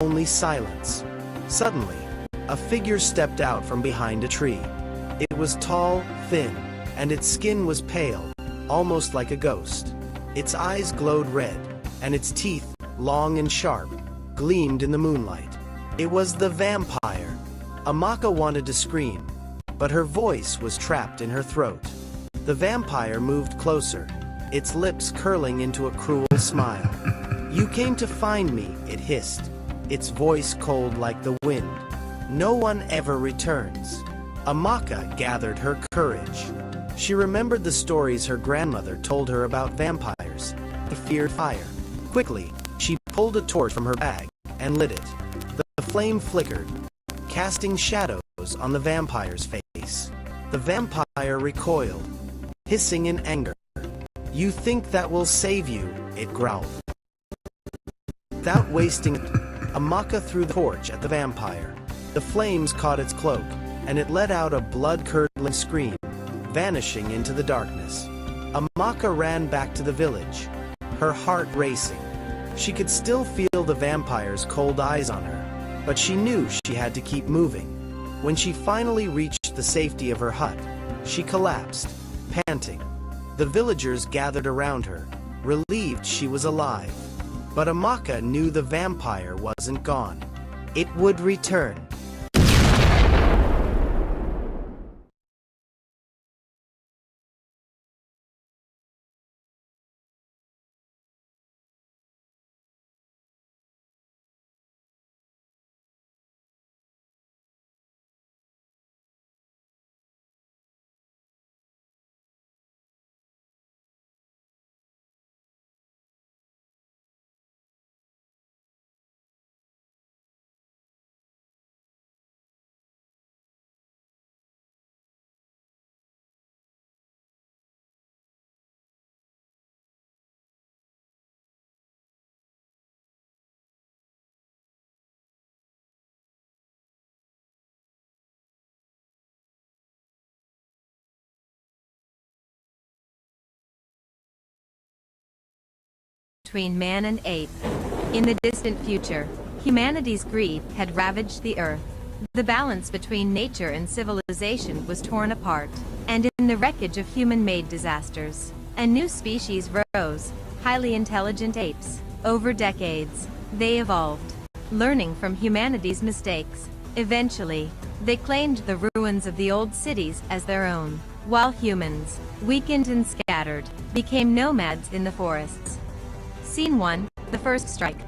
only silence. Suddenly, a figure stepped out from behind a tree. It was tall, thin, and its skin was pale, almost like a ghost. Its eyes glowed red, and its teeth, long and sharp, gleamed in the moonlight. It was the vampire. Amaka wanted to scream, but her voice was trapped in her throat. The vampire moved closer, its lips curling into a cruel smile. "You came to find me," it hissed, its voice cold like the wind. "No one ever returns." Amaka gathered her courage. She remembered the stories her grandmother told her about vampires. They feared fire. Quickly, she pulled a torch from her bag and lit it. The flame flickered, casting shadows on the vampire's face. The vampire recoiled, hissing in anger. "You think that will save you?" it growled. Without wasting it, Amaka threw the torch at the vampire. The flames caught its cloak, and it let out a blood-curdling scream, vanishing into the darkness. Amaka ran back to the village, her heart racing. She could still feel the vampire's cold eyes on her, but she knew she had to keep moving. When she finally reached the safety of her hut, she collapsed, panting. The villagers gathered around her, relieved she was alive. But Amaka knew the vampire wasn't gone. It would return. Between man and ape. In the distant future, humanity's greed had ravaged the earth. The balance between nature and civilization was torn apart, and in the wreckage of human-made disasters, a new species rose, highly intelligent apes. Over decades, they evolved, learning from humanity's mistakes. Eventually, they claimed the ruins of the old cities as their own, while humans, weakened and scattered, became nomads in the forests. Scene 1, the first strike.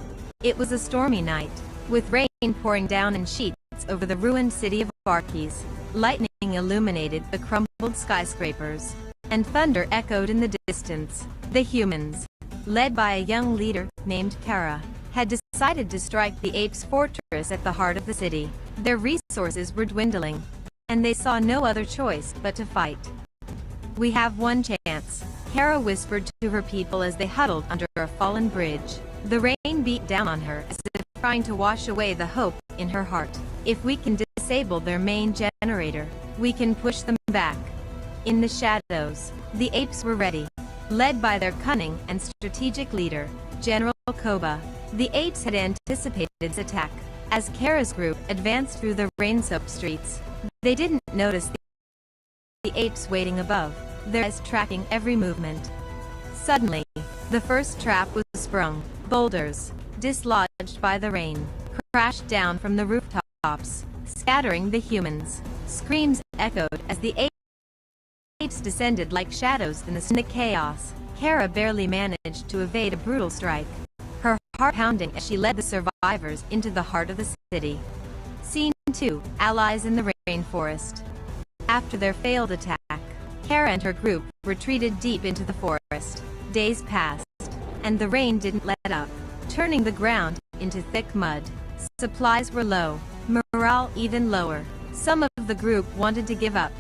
It was a stormy night, with rain pouring down in sheets over the ruined city of Arches. Lightning illuminated the crumbled skyscrapers, and thunder echoed in the distance. The humans, led by a young leader named Kara, had decided to strike the apes' fortress at the heart of the city. Their resources were dwindling, and they saw no other choice but to fight. "We have one chance," Kara whispered to her people as they huddled under a fallen bridge. The rain beat down on her as if trying to wash away the hope in her heart. "If we can disable their main generator, we can push them back." In the shadows, the apes were ready, led by their cunning and strategic leader, General Koba. The apes had anticipated this attack. As Kara's group advanced through the rain-soaked streets, they didn't notice the apes waiting above, their eyes tracking every movement. Suddenly, the first trap was sprung. Boulders, dislodged by the rain, crashed down from the rooftops, scattering the humans. Screams echoed as the apes descended like shadows in the chaos. Kara barely managed to evade a brutal strike, her heart pounding as she led the survivors into the heart of the city. Scene 2, Allies in the Rainforest. After their failed attack, Kara and her group retreated deep into the forest. Days passed, and the rain didn't let up, turning the ground into thick mud. Supplies were low, morale even lower. Some of the group wanted to give up,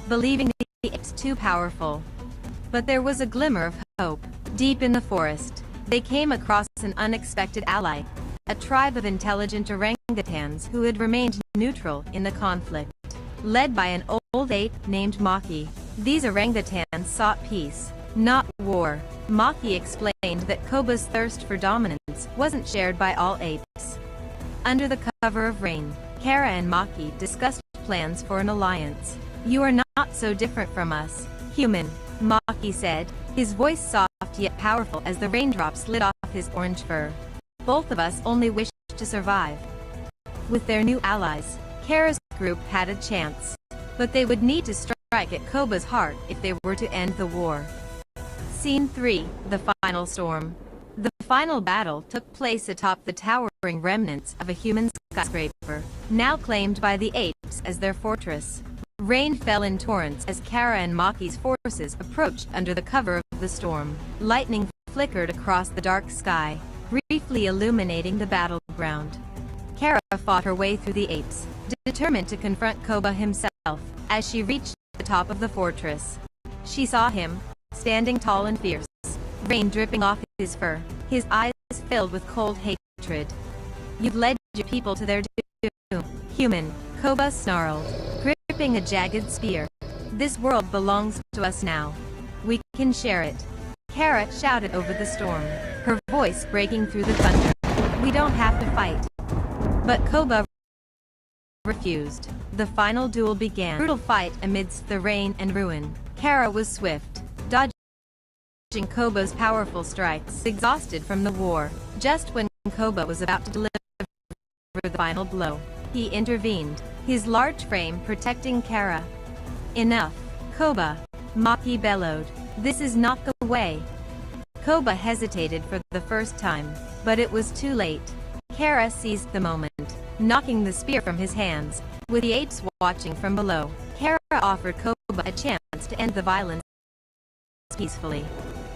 believing the apes too powerful. But there was a glimmer of hope. Deep in the forest, they came across an unexpected ally, a tribe of intelligent orangutans who had remained neutral in the conflict. Led by an old ape named Maki, these orangutans sought peace, not war. Maki explained that Koba's thirst for dominance wasn't shared by all apes. Under the cover of rain, Kara and Maki discussed plans for an alliance. "You are not so different from us, human," Maki said, his voice soft yet powerful as the raindrops slid off his orange fur. "Both of us only wish to survive." With their new allies, Kara's group had a chance. But they would need to strike at Koba's heart if they were to end the war. Scene 3, The Final Storm. The final battle took place atop the towering remnants of a human skyscraper, now claimed by the apes as their fortress. Rain fell in torrents as Kara and Maki's forces approached under the cover of the storm. Lightning flickered across the dark sky, briefly illuminating the battleground. Kara fought her way through the apes, determined to confront Koba himself. As she reached the top of the fortress, she saw him, standing tall and fierce, rain dripping off his fur, his eyes filled with cold hatred. "You've led your people to their doom, human," Koba snarled, gripping a jagged spear. "This world belongs to us now. We can share it." Kara shouted over the storm, her voice breaking through the thunder. "We don't have to fight." But Koba refused. The final duel began. Brutal fight amidst the rain and ruin. Kara was swift, dodging Koba's powerful strikes. Exhausted from the war, just when Koba was about to deliver the final blow, he intervened, his large frame protecting Kara. "Enough, Koba," Maki bellowed. "This is not the way." Koba hesitated for the first time, but it was too late. Kara seized the moment, knocking the spear from his hands. With the apes watching from below, Kara offered Koba a chance to end the violence peacefully.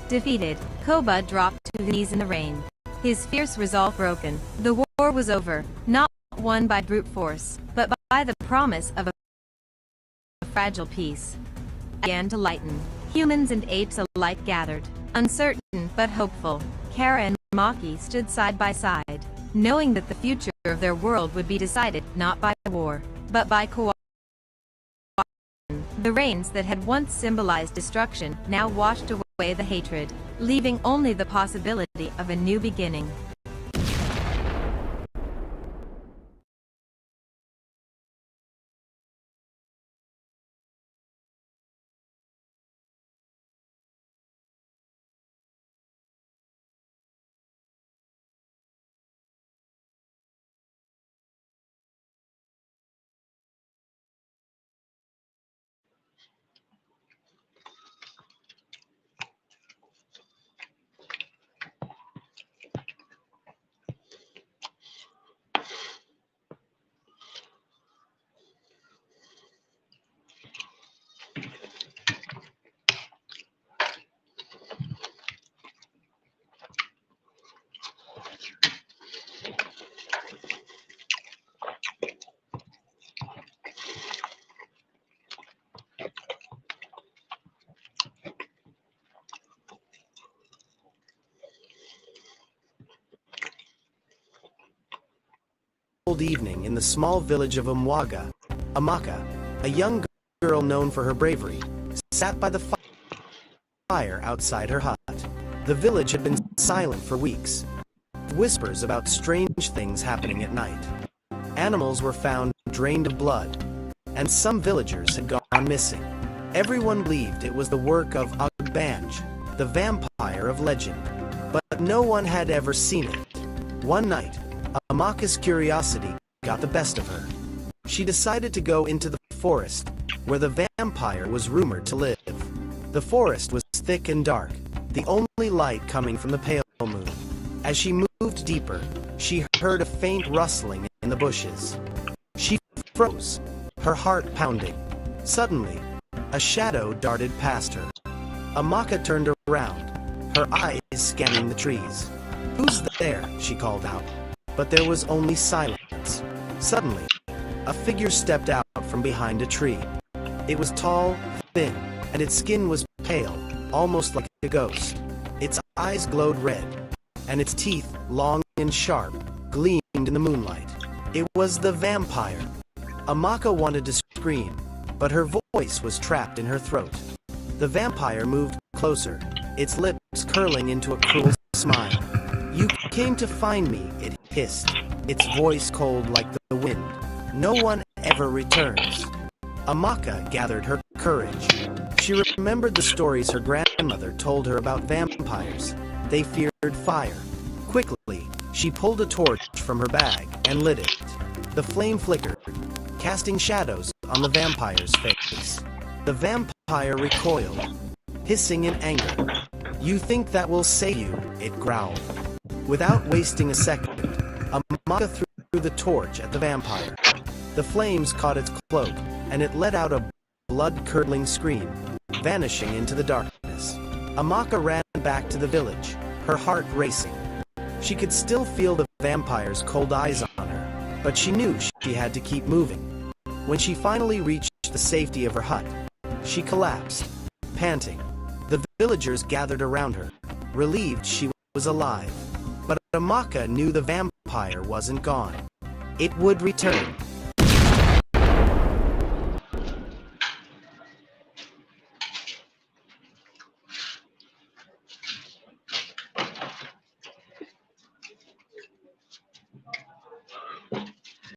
Defeated, Koba dropped to his knees in the rain, his fierce resolve broken. The war was over, not won by brute force, but by the promise of a fragile peace. Began to lighten. Humans and apes alike gathered, uncertain but hopeful. Kara and Maki stood side by side, knowing that the future of their world would be decided not by war, but by cooperation. The rains that had once symbolized destruction now washed away the hatred, leaving only the possibility of a new beginning. Evening in the small village of Amaka, a young girl known for her bravery, sat by the fire outside her hut. The village had been silent for weeks. Whispers about strange things happening at night. Animals were found drained of blood, and some villagers had gone missing. Everyone believed it was the work of Banj, the vampire of legend, but no one had ever seen it. One night, Amaka's curiosity got the best of her. She decided to go into the forest, where the vampire was rumored to live. The forest was thick and dark, the only light coming from the pale moon. As she moved deeper, she heard a faint rustling in the bushes. She froze, her heart pounding. Suddenly, a shadow darted past her. Amaka turned around, her eyes scanning the trees. "Who's there?" she called out. But there was only silence. Suddenly, a figure stepped out from behind a tree. It was tall, thin, and its skin was pale, almost like a ghost. Its eyes glowed red, and its teeth, long and sharp, gleamed in the moonlight. It was the vampire. Amaka wanted to scream, but her voice was trapped in her throat. The vampire moved closer, its lips curling into a cruel smile. "You came to find me," it hissed. its voice cold like the wind. No one ever returns. Amaka gathered her courage. She remembered the stories her grandmother told her about vampires. They feared fire. Quickly, she pulled a torch from her bag and lit it. The flame flickered, casting shadows on the vampire's face. The vampire recoiled, hissing in anger. "You think that will save you?" it growled. Without wasting a second, Amaka threw the torch at the vampire. The flames caught its cloak, and it let out a blood-curdling scream, vanishing into the darkness. Amaka ran back to the village, her heart racing. She could still feel the vampire's cold eyes on her, but she knew she had to keep moving. When she finally reached the safety of her hut, she collapsed, panting. The villagers gathered around her, relieved she was alive. But Amaka knew the vampire wasn't gone. It would return.